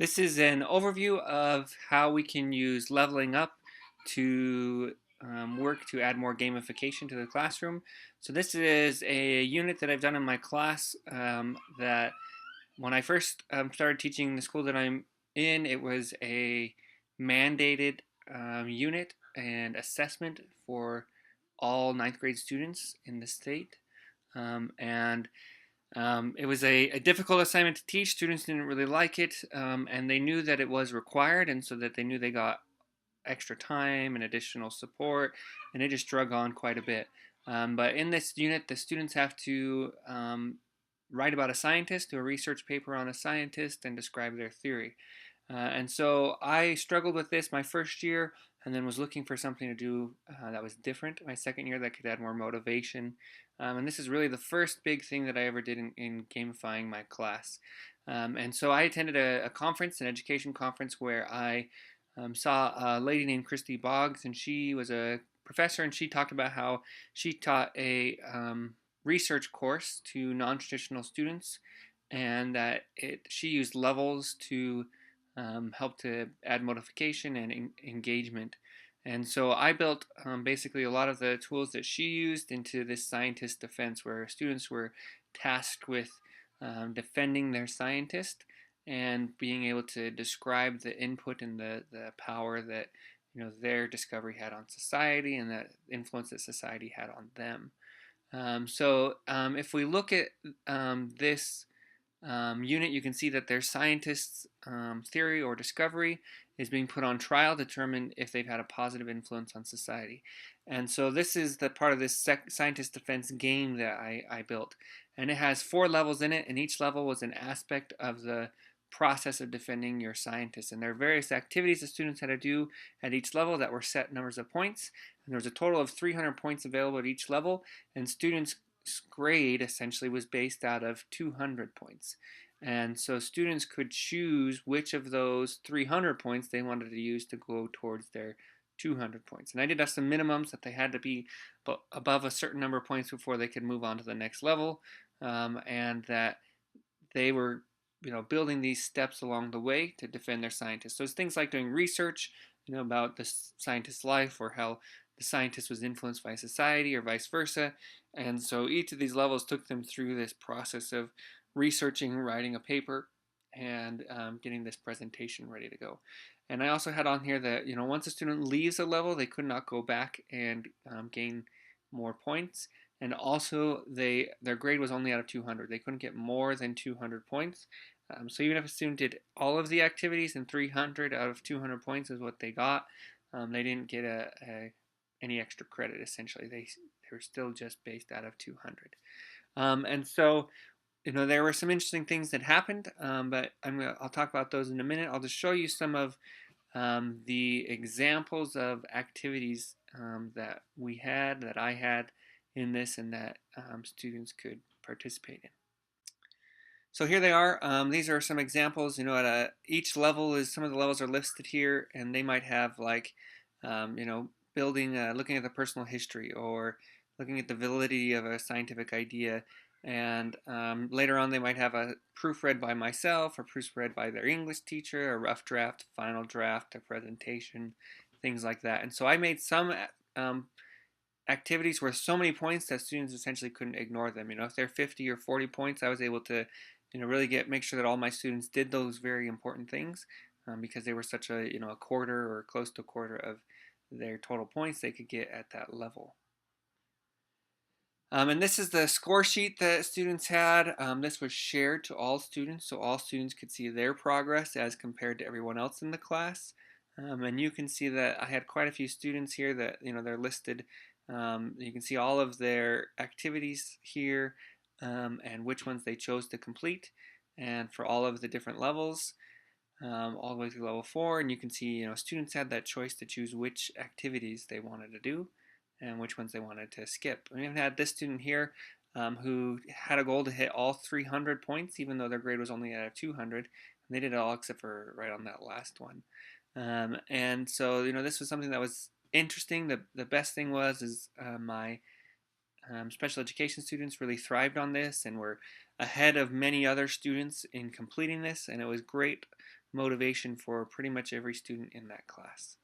This is an overview of how we can use leveling up to work to add more gamification to the classroom. So this is a unit that I've done in my class that when I first started teaching the school that I'm in, it was a mandated unit and assessment for all ninth grade students in the state. And it was a difficult assignment to teach. Students didn't really like it, and they knew that it was required, and so that they knew they got extra time and additional support, and it just drug on quite a bit. But in this unit, the students have to write about a scientist, do a research paper on a scientist, and describe their theory. And so I struggled with this my first year and then was looking for something to do that was different my second year that could add more motivation. And this is really the first big thing that I ever did in gamifying my class. And so I attended a conference, an education conference, where I saw a lady named Christy Boggs, and she was a professor, and she talked about how she taught a research course to non-traditional students, and that she used levels to help to add motivation and engagement. And so I built basically a lot of the tools that she used into this scientist defense, where students were tasked with defending their scientist and being able to describe the input and the power that their discovery had on society and the influence that society had on them. If we look at this unit, you can see that their scientists' theory or discovery is being put on trial to determine if they've had a positive influence on society. And so this is the part of this scientist defense game that I built. And it has 4 levels in it, and each level was an aspect of the process of defending your scientist. And there are various activities the students had to do at each level that were set numbers of points. And there was a total of 300 points available at each level, and students' grade essentially was based out of 200 points. And so students could choose which of those 300 points they wanted to use to go towards their 200 points. And I did have some minimums that they had to be above a certain number of points before they could move on to the next level, and that they were building these steps along the way to defend their scientists. So it's things like doing research about the scientist's life, or how the scientist was influenced by society, or vice versa. And so each of these levels took them through this process of researching, writing a paper, and getting this presentation ready to go. And I also had on here that once a student leaves a level, they could not go back and gain more points. And also their grade was only out of 200. They couldn't get more than 200 points. So even if a student did all of the activities, and 300 out of 200 points is what they got, they didn't get any extra credit. Essentially, they were still just based out of 200. And so there were some interesting things that happened, but I'll talk about those in a minute. I'll just show you some of the examples of activities that I had in this, and that students could participate in. So here they are. These are some examples. At each level is some of the levels are listed here, and they might have like, building, looking at the personal history, or looking at the validity of a scientific idea. And later on, they might have a proofread by myself, or proofread by their English teacher, a rough draft, final draft, a presentation, things like that. And so I made some activities worth so many points that students essentially couldn't ignore them. If they're 50 or 40 points, I was able to really make sure that all my students did those very important things, because they were such a quarter or close to a quarter of their total points they could get at that level. And this is the score sheet that students had. This was shared to all students, so all students could see their progress as compared to everyone else in the class. And you can see that I had quite a few students here that they're listed. You can see all of their activities here, and which ones they chose to complete, and for all of the different levels, all the way through level 4. And you can see students had that choice to choose which activities they wanted to do and which ones they wanted to skip. We even had this student here who had a goal to hit all 300 points, even though their grade was only at 200. And they did it all except for right on that last one. And so this was something that was interesting. The best thing was my special education students really thrived on this and were ahead of many other students in completing this, and it was great motivation for pretty much every student in that class.